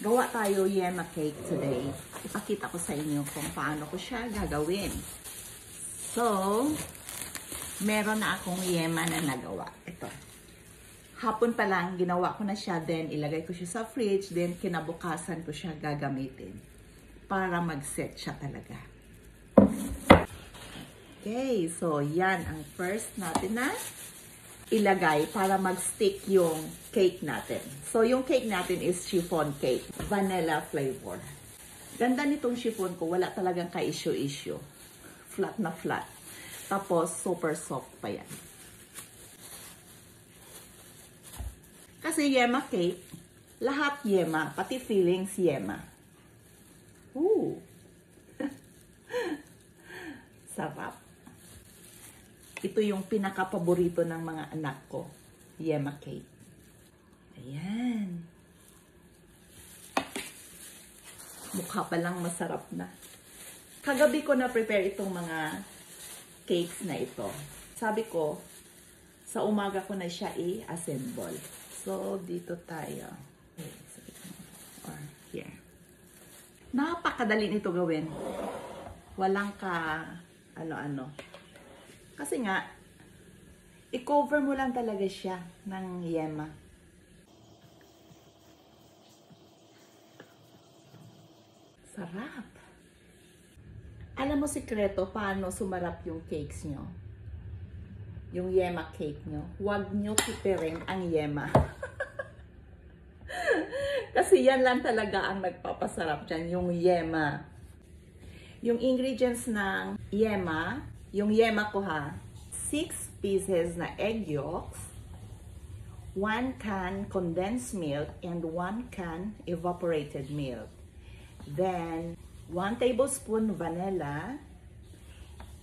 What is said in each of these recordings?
Gawa tayo yema cake today. Ipakita ko sa inyo kung paano ko siya gagawin. So, meron na akong yema na nagawa. Ito. Hapon pa lang, ginawa ko na siya. Then, ilagay ko siya sa fridge. Then, kinabukasan ko siya gagamitin. Para mag-set siya talaga. Okay. So, yan ang first natin na ilagay para mag-stick yung cake natin. So, yung cake natin is chiffon cake. Vanilla flavor. Ganda nitong chiffon ko. Wala talagang ka-issue-issue. Flat na flat. Tapos, super soft pa yan. Kasi yema cake, lahat yema, pati fillings yema. Ooh! Sarap. Ito yung pinaka-paborito ng mga anak ko. Yema cake. Ayan. Mukha pa lang masarap na. Kagabi ko na-prepare itong mga cakes na ito. Sabi ko, sa umaga ko na siya i-assemble. So, dito tayo. Or here. Napakadali nito gawin. Walang ka ano-ano. Kasi nga, i-cover mo lang talaga siya ng yema. Sarap. Alam mo sikreto paano sumarap yung cakes nyo? Yung yema cake nyo. Huwag nyo pipirin ang yema. Kasi yan lang talaga ang nagpapasarap dyan, yung yema. Yung ingredients ng yema, yung yema ko ha, 6 pieces na egg yolks, 1 can condensed milk, and 1 can evaporated milk. Then, 1 tablespoon vanilla,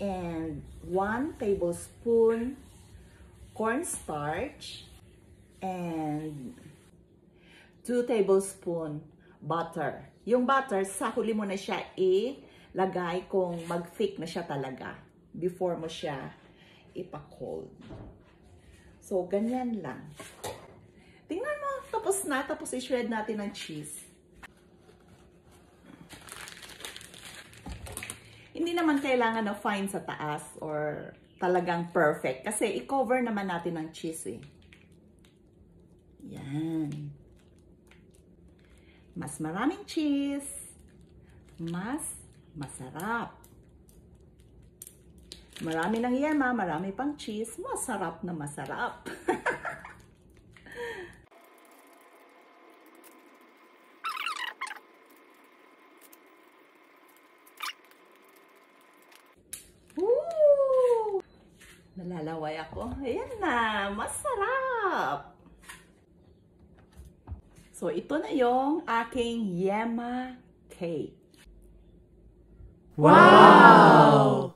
and 1 tablespoon cornstarch, and 2 tablespoon butter. Yung butter, sa huli mo na siya ilagay kung mag-thick na siya talaga before mo siya ipa-cold. So, ganyan lang. Tingnan mo, tapos na. Tapos i-shred natin ng cheese. Hindi naman kailangan na fine sa taas or talagang perfect. Kasi i-cover naman natin ng cheese eh. Yan. Mas maraming cheese, mas masarap. Marami ng yema, marami pang cheese, masarap na masarap. Woo! Nalalaway ako. Ayan na, masarap. So, ito na yung aking yema cake. Wow!